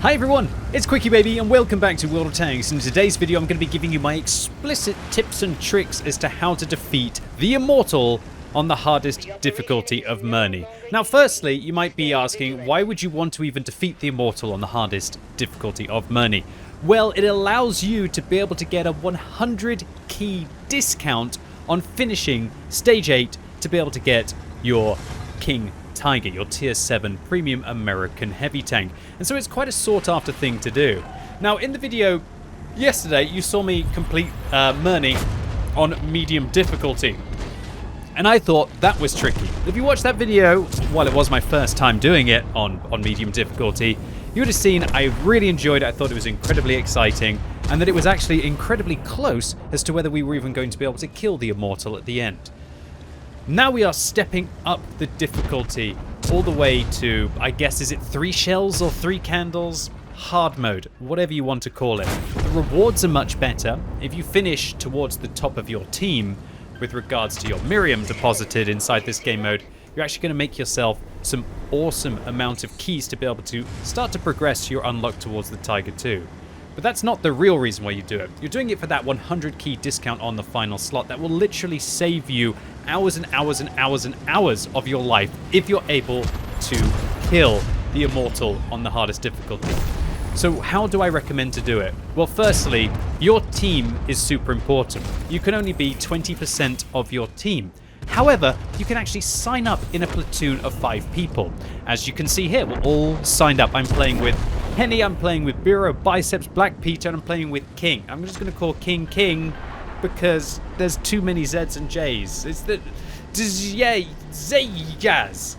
Hi everyone, it's QuickyBaby and welcome back to World of Tanks. In today's video I'm going to be giving you my explicit tips and tricks as to how to defeat the Immortal on the hardest difficulty of Mirny. Now firstly, you might be asking, why would you want to even defeat the Immortal on the hardest difficulty of Mirny? Well, it allows you to be able to get a 100 key discount on finishing Stage 8 to be able to get your King Tiger, your tier 7 premium American heavy tank. And so it's quite a sought after thing to do. Now in the video yesterday you saw me complete Mirny on medium difficulty, and I thought that was tricky. If you watched that video, while it was my first time doing it on medium difficulty, you would have seen I really enjoyed it. I thought it was incredibly exciting, and that it was actually incredibly close as to whether we were even going to be able to kill the Immortal at the end. Now we are stepping up the difficulty all the way to, I guess, is it 3 shells or 3 candles? Hard mode, whatever you want to call it. The rewards are much better. If you finish towards the top of your team with regards to your Miriam deposited inside this game mode, you're actually going to make yourself some awesome amount of keys to be able to start to progress your unlock towards the Tiger 2. But that's not the real reason why you do it. You're doing it for that 100 key discount on the final slot that will literally save you hours and hours and hours and hours of your life if you're able to kill the Immortal on the hardest difficulty. So how do I recommend to do it? Well, firstly, your team is super important. You can only be 20% of your team. However, you can actually sign up in a platoon of 5 people. As you can see here, we're all signed up. I'm playing with Henny, I'm playing with Bureau, Biceps, Black Peter, and I'm playing with King. I'm just going to call King because there's too many Z's and J's. It's the Zayaz.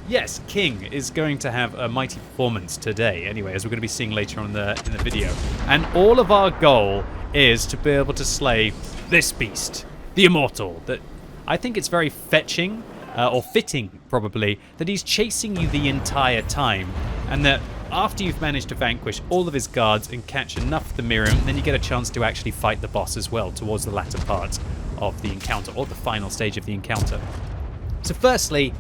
Yes, King is going to have a mighty performance today. Anyway, as we're going to be seeing later on in the video. And all of our goal is to be able to slay this beast, the Immortal. That I think it's very fetching, or fitting probably, that he's chasing you the entire time, and that after you've managed to vanquish all of his guards and catch enough of the Miriam, then you get a chance to actually fight the boss as well towards the latter part of the encounter, or the final stage of the encounter. So firstly,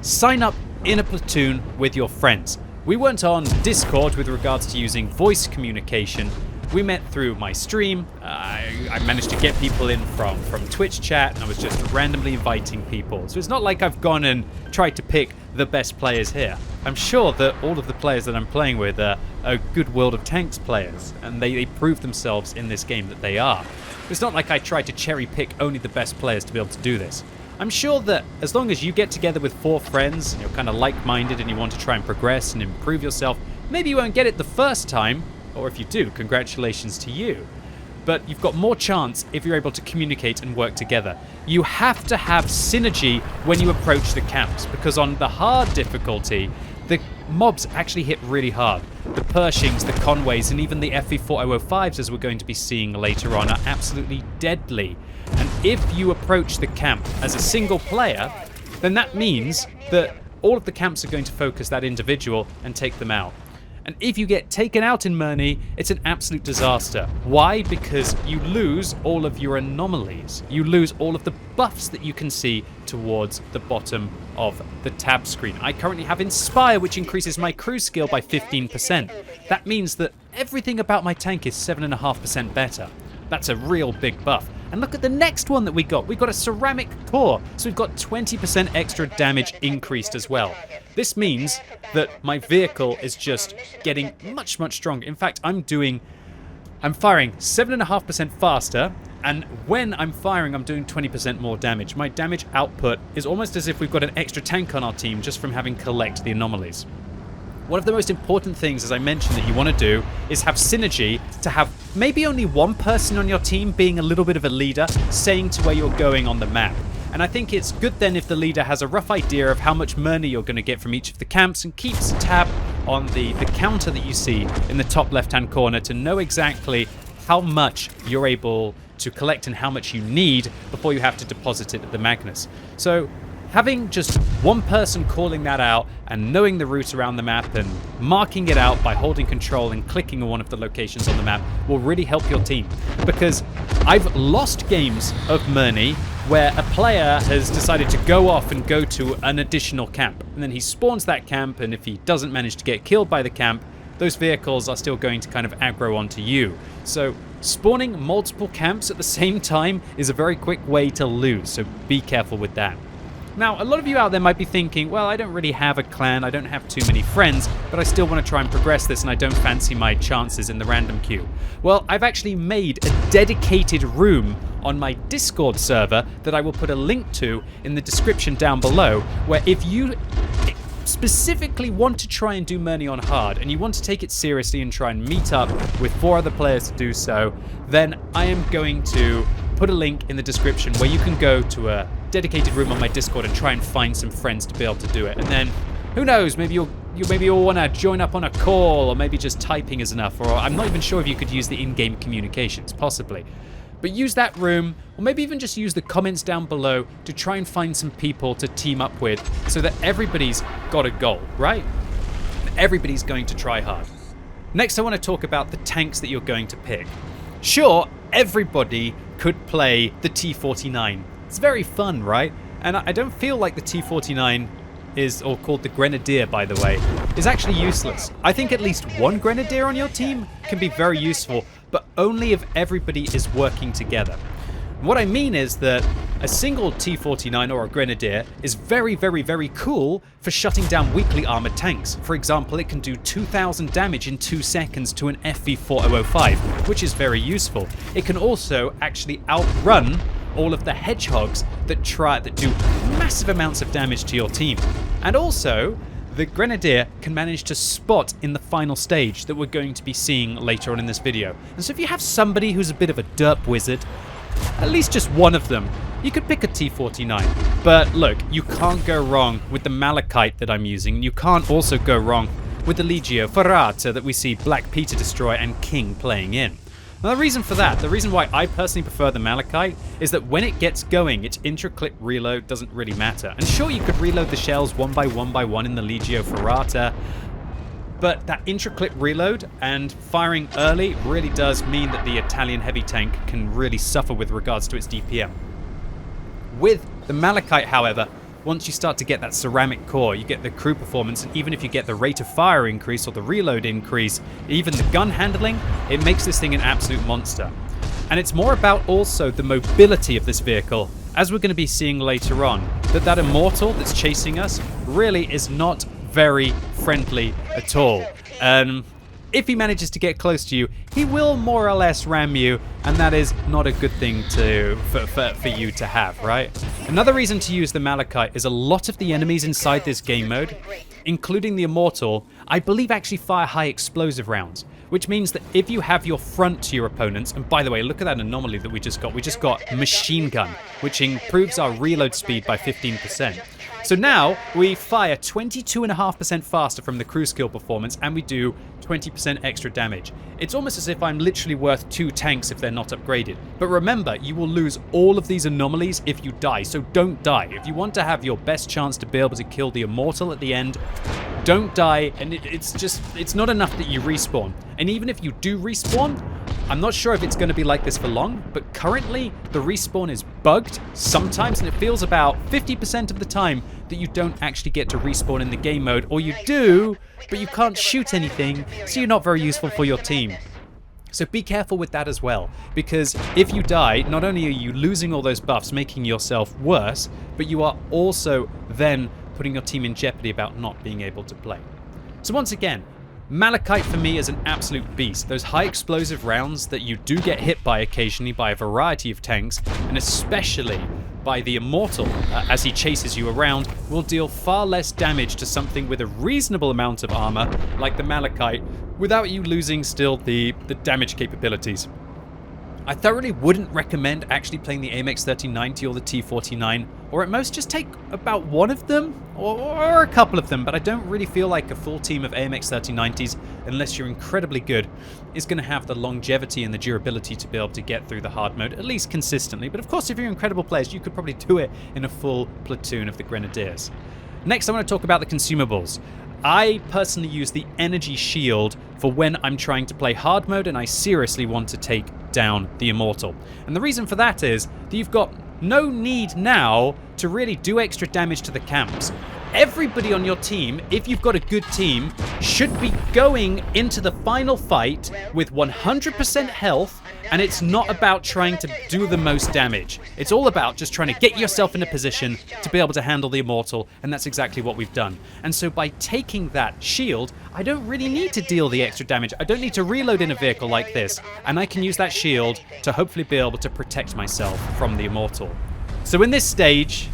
sign up in a platoon with your friends. We weren't on Discord with regards to using voice communication. We met through my stream. I managed to get people in from Twitch chat, and I was just randomly inviting people. So it's not like I've gone and tried to pick the best players here. I'm sure that all of the players that I'm playing with are good World of Tanks players, and they prove themselves in this game that they are. It's not like I tried to cherry pick only the best players to be able to do this. I'm sure that as long as you get together with 4 friends, and you're kind of like-minded and you want to try and progress and improve yourself, maybe you won't get it the first time, or if you do, congratulations to you. But you've got more chance if you're able to communicate and work together. You have to have synergy when you approach the camps, because on the hard difficulty, the mobs actually hit really hard. The Pershings, the Conways, and even the FV4005s, as we're going to be seeing later on, are absolutely deadly. And if you approach the camp as a single player, then that means that all of the camps are going to focus that individual and take them out. And if you get taken out in Mirny, it's an absolute disaster. Why? Because you lose all of your anomalies. You lose all of the buffs that you can see towards the bottom of the tab screen. I currently have Inspire, which increases my crew skill by 15%. That means that everything about my tank is 7.5% better. That's a real big buff. And look at the next one that we got. We got a ceramic core, so we've got 20% extra damage increased as well. This means that my vehicle is just getting much, much stronger. In fact, I'm firing 7.5% faster, and when I'm firing, I'm doing 20% more damage. My damage output is almost as if we've got an extra tank on our team just from having collect the anomalies. One of the most important things, as I mentioned, that you want to do is have synergy, to have maybe only one person on your team being a little bit of a leader, saying to where you're going on the map. And I think it's good then if the leader has a rough idea of how much Mirny you're going to get from each of the camps, and keeps tab on the counter that you see in the top left-hand corner to know exactly how much you're able to collect and how much you need before you have to deposit it at the Magnus. So having just one person calling that out and knowing the route around the map and marking it out by holding control and clicking on one of the locations on the map will really help your team. Because I've lost games of Mirny where a player has decided to go off and go to an additional camp, and then he spawns that camp, and if he doesn't manage to get killed by the camp, those vehicles are still going to kind of aggro onto you. So spawning multiple camps at the same time is a very quick way to lose, so be careful with that. Now, a lot of you out there might be thinking, well, I don't really have a clan, I don't have too many friends, but I still want to try and progress this and I don't fancy my chances in the random queue. Well, I've actually made a dedicated room on my Discord server that I will put a link to in the description down below, where if you specifically want to try and do Mirny on hard and you want to take it seriously and try and meet up with 4 other players to do so, then I am going to put a link in the description where you can go to a dedicated room on my Discord and try and find some friends to be able to do it. And then, who knows, maybe you'll want to join up on a call, or maybe just typing is enough, or I'm not even sure if you could use the in-game communications, possibly. But use that room, or maybe even just use the comments down below to try and find some people to team up with so that everybody's got a goal, right? Everybody's going to try hard. Next, I want to talk about the tanks that you're going to pick. Sure, everybody could play the T-49. It's very fun, right? And I don't feel like the T-49 is, or called the Grenadier, by the way, is actually useless. I think at least one Grenadier on your team can be very useful, but only if everybody is working together. What I mean is that a single T-49 or a Grenadier is very, very, very cool for shutting down weakly armored tanks. For example, it can do 2,000 damage in 2 seconds to an FV4005, which is very useful. It can also actually outrun all of the hedgehogs that do massive amounts of damage to your team. And also, the Grenadier can manage to spot in the final stage that we're going to be seeing later on in this video. And so if you have somebody who's a bit of a derp wizard, at least just one of them, you could pick a T-49. But look, you can't go wrong with the Malachite that I'm using. You can't also go wrong with the Legio Ferrata that we see Black Peter destroy and King playing in. Now the reason for that, the reason why I personally prefer the Malachite, is that when it gets going, its intra-click reload doesn't really matter. And sure, you could reload the shells one by one in the Legio Ferrata, but that intra-click reload and firing early really does mean that the Italian heavy tank can really suffer with regards to its DPM. With the Malachite, however, once you start to get that ceramic core, you get the crew performance, and even if you get the rate of fire increase or the reload increase, even the gun handling, it makes this thing an absolute monster. And it's more about also the mobility of this vehicle, as we're going to be seeing later on, that Immortal that's chasing us really is not very friendly at all. If he manages to get close to you, he will more or less ram you, and that is not a good thing for you to have, right? Another reason to use the Malachite is a lot of the enemies inside this game mode, including the Immortal, I believe actually fire high explosive rounds, which means that if you have your front to your opponents, and by the way, look at that anomaly that we just got machine gun, which improves our reload speed by 15%. So now we fire 22.5% faster from the crew skill performance, and we do 20% extra damage. It's almost as if I'm literally worth 2 tanks if they're not upgraded. But remember, you will lose all of these anomalies if you die, so don't die. If you want to have your best chance to be able to kill the Immortal at the end, don't die, and it's not enough that you respawn. And even if you do respawn, I'm not sure if it's going to be like this for long, but currently the respawn is bugged sometimes, and it feels about 50% of the time that you don't actually get to respawn in the game mode, or you do, but you can't shoot anything, so you're not very useful for your team. So be careful with that as well, because if you die, not only are you losing all those buffs, making yourself worse, but you are also then putting your team in jeopardy about not being able to play. So once again, Malachite for me is an absolute beast. Those high explosive rounds that you do get hit by occasionally by a variety of tanks, and especially by the Immortal as he chases you around, will deal far less damage to something with a reasonable amount of armor like the Malachite without you losing still the damage capabilities. I thoroughly wouldn't recommend actually playing the AMX 1390 or the T49, or at most just take about one of them, or a couple of them, but I don't really feel like a full team of AMX 1390s, unless you're incredibly good, is going to have the longevity and the durability to be able to get through the hard mode, at least consistently. But of course, if you're incredible players, you could probably do it in a full platoon of the Grenadiers. Next, I want to talk about the Consumables. I personally use the energy shield for when I'm trying to play hard mode and I seriously want to take down the Immortal. And the reason for that is that you've got no need now to really do extra damage to the camps. everybody on your team, if you've got a good team, should be going into the final fight with 100% health, and it's not about trying to do the most damage. It's all about just trying to get yourself in a position to be able to handle the Immortal, and that's exactly what we've done. And so by taking that shield, I don't really need to deal the extra damage. I don't need to reload in a vehicle like this, and I can use that shield to hopefully be able to protect myself from the Immortal. So in this stage,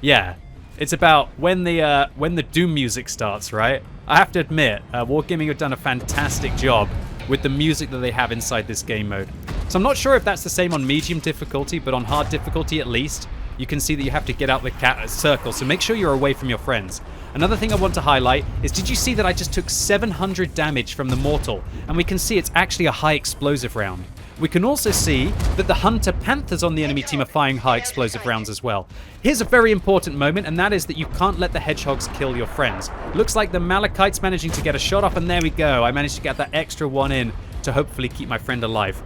yeah, it's about when the Doom music starts, right? I have to admit, Wargaming have done a fantastic job with the music that they have inside this game mode. So I'm not sure if that's the same on medium difficulty, but on hard difficulty at least, you can see that you have to get out the circle, so make sure you're away from your friends. Another thing I want to highlight is, did you see that I just took 700 damage from the Mortal? And we can see it's actually a high explosive round. We can also see that the Hunter Panthers on the enemy team are firing high explosive rounds as well. Here's a very important moment, and that is that you can't let the Hedgehogs kill your friends. Looks like the Malachite's managing to get a shot off, and there we go. I managed to get that extra one in to hopefully keep my friend alive.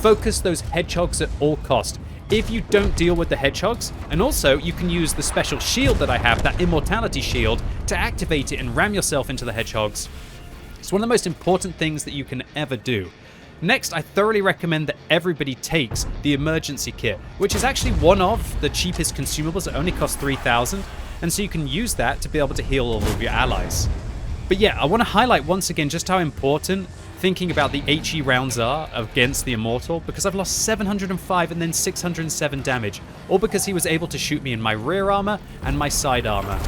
Focus those Hedgehogs at all cost. If you don't deal with the Hedgehogs, and also you can use the special shield that I have, that Immortality shield, to activate it and ram yourself into the Hedgehogs. It's one of the most important things that you can ever do. Next, I thoroughly recommend that everybody takes the emergency kit, which is actually one of the cheapest consumables. It only costs 3,000, and so you can use that to be able to heal all of your allies. But yeah, I want to highlight once again just how important thinking about the HE rounds are against the Immortal, because I've lost 705 and then 607 damage, all because he was able to shoot me in my rear armor and my side armor.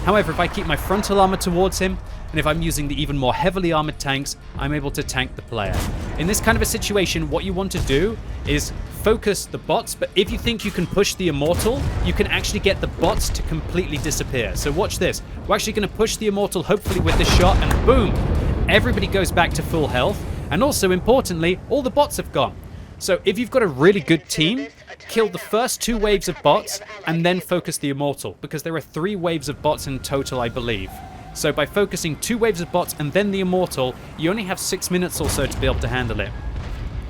However, if I keep my frontal armor towards him, and if I'm using the even more heavily armored tanks, I'm able to tank the player. In this kind of a situation, what you want to do is focus the bots, but if you think you can push the Immortal, you can actually get the bots to completely disappear. So watch this. We're actually going to push the Immortal, hopefully with this shot, and boom! Everybody goes back to full health, and also importantly, all the bots have gone. So if you've got a really good team, kill the first 2 waves of bots, and then focus the Immortal, because there are 3 waves of bots in total, I believe. So by focusing 2 waves of bots and then the Immortal, you only have 6 minutes or so to be able to handle it.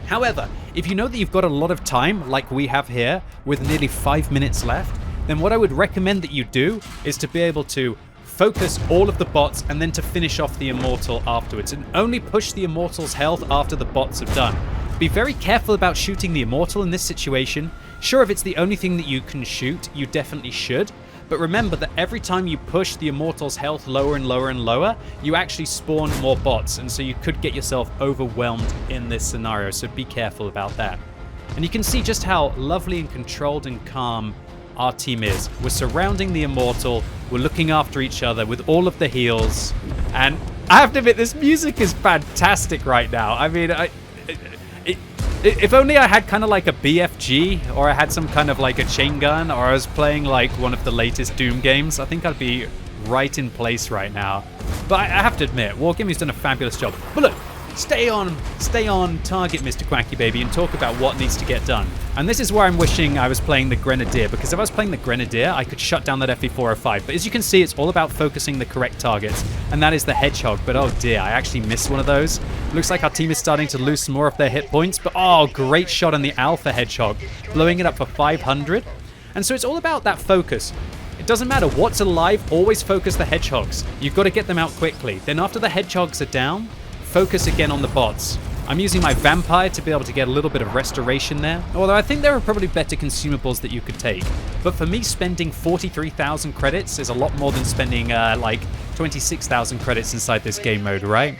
However, if you know that you've got a lot of time, like we have here, with nearly 5 minutes left, then what I would recommend that you do is to be able to focus all of the bots and then to finish off the Immortal afterwards, and only push the Immortal's health after the bots have done. Be very careful about shooting the Immortal in this situation. Sure, if it's the only thing that you can shoot, you definitely should. But remember that every time you push the Immortal's health lower and lower and lower, you actually spawn more bots, and so you could get yourself overwhelmed in this scenario, so be careful about that. And you can see just how lovely and controlled and calm our team is. We're surrounding the Immortal, we're looking after each other with all of the heals, and I have to admit, this music is fantastic right now. I mean, if only I had kind of like a BFG, or I had some kind of like a chain gun, or I was playing like one of the latest Doom games, I think I'd be right in place right now. But I have to admit, Wargaming's done a fabulous job. But look, stay on target, Mr. QuickyBaby, and talk about what needs to get done. And this is where I'm wishing I was playing the Grenadier, because if I was playing the Grenadier, I could shut down that FE405. But as you can see, it's all about focusing the correct targets, and that is the Hedgehog. But oh dear, I actually missed one of those. Looks like our team is starting to lose some more of their hit points, but oh, great shot on the Alpha Hedgehog, blowing it up for 500. And so it's all about that focus. It doesn't matter what's alive, always focus the Hedgehogs. You've got to get them out quickly. Then after the Hedgehogs are down, focus again on the bots. I'm using my Vampire to be able to get a little bit of restoration there, although I think there are probably better consumables that you could take. But for me, spending 43,000 credits is a lot more than spending like 26,000 credits inside this game mode, right?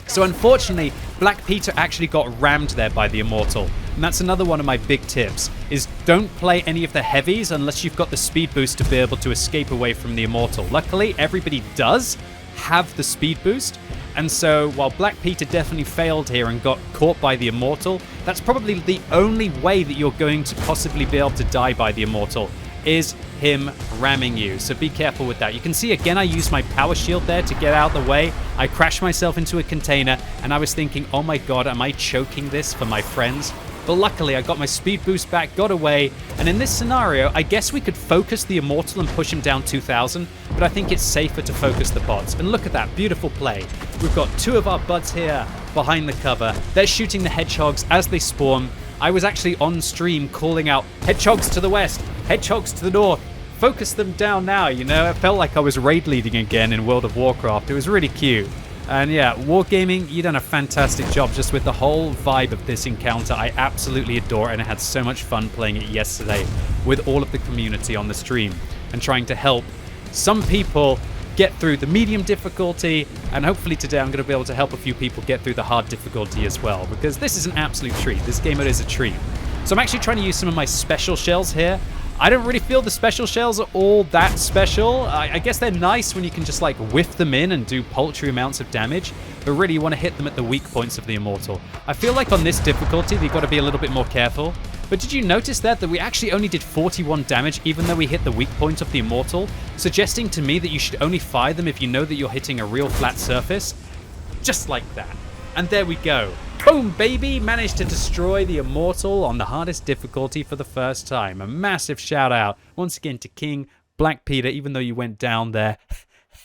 So unfortunately, Black Peter actually got rammed there by the Immortal. And that's another one of my big tips, is don't play any of the heavies unless you've got the speed boost to be able to escape away from the Immortal. Luckily, everybody does have the speed boost, and so while Black Peter definitely failed here and got caught by the Immortal, that's probably the only way that you're going to possibly be able to die by the Immortal, is him ramming you. So be careful with that. You can see again I used my power shield there to get out of the way. I crashed myself into a container, and I was thinking, oh my god, am I choking this for my friends? But luckily I got my speed boost back, got away, and in this scenario I guess we could focus the Immortal and push him down 2,000, but I think it's safer to focus the bots. And look at that beautiful play. We've got 2 of our buds here behind the cover. They're shooting the Hedgehogs as they spawn. I was actually on stream calling out, Hedgehogs to the west, Hedgehogs to the north, focus them down now, you know? It felt like I was raid leading again in World of Warcraft. It was really cute. And yeah, Wargaming, you've done a fantastic job just with the whole vibe of this encounter. I absolutely adore it, and I had so much fun playing it yesterday with all of the community on the stream and trying to help some people get through the medium difficulty, and hopefully today I'm going to be able to help a few people get through the hard difficulty as well, because this is an absolute treat. This game mode is a treat. So I'm actually trying to use some of my special shells here. I don't really feel the special shells are all that special. I guess they're nice when you can just like whiff them in and do paltry amounts of damage, but really you want to hit them at the weak points of the Immortal. I feel like on this difficulty you've got to be a little bit more careful. But did you notice that we actually only did 41 damage even though we hit the weak point of the Immortal, suggesting to me that you should only fire them if you know that you're hitting a real flat surface? Just like that. And there we go. Boom, baby! Managed to destroy the Immortal on the hardest difficulty for the first time. A massive shout out once again to King, Black Peter, even though you went down there.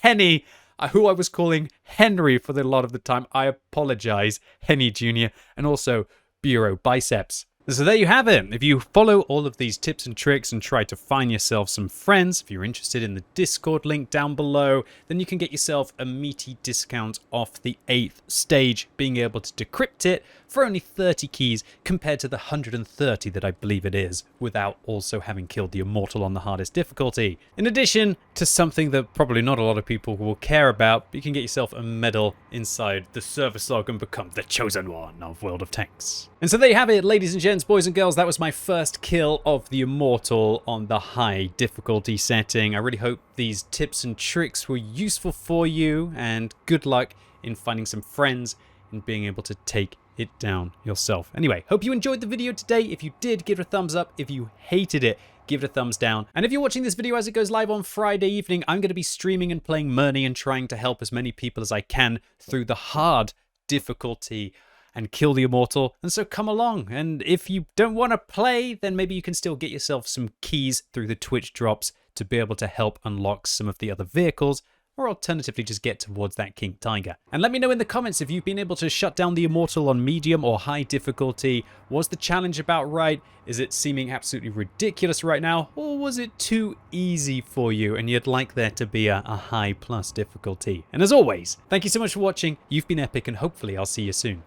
Henny, who I was calling Henry for a lot of the time. I apologize, Henny Jr. And also Bureau Biceps. So there you have it. If you follow all of these tips and tricks and try to find yourself some friends, if you're interested in the Discord link down below, then you can get yourself a meaty discount off the 8th stage, being able to decrypt it for only 30 keys compared to the 130 that I believe it is, without also having killed the Immortal on the hardest difficulty. In addition to something that probably not a lot of people will care about, you can get yourself a medal inside the service log and become the chosen one of World of Tanks. And so there you have it, ladies and gents, boys and girls. That was my first kill of the Immortal on the high difficulty setting. I really hope these tips and tricks were useful for you, and good luck in finding some friends and being able to take it down yourself. Anyway, hope you enjoyed the video today. If you did, give it a thumbs up. If you hated it, give it a thumbs down. And if you're watching this video as it goes live on Friday evening, I'm going to be streaming and playing Mirny and trying to help as many people as I can through the hard difficulty and kill the Immortal. And so come along. And if you don't want to play, then maybe you can still get yourself some keys through the Twitch drops to be able to help unlock some of the other vehicles, or alternatively just get towards that King Tiger. And let me know in the comments if you've been able to shut down the Immortal on medium or high difficulty. Was the challenge about right? Is it seeming absolutely ridiculous right now? Or was it too easy for you and you'd like there to be a high plus difficulty? And as always, thank you so much for watching. You've been epic, and hopefully I'll see you soon.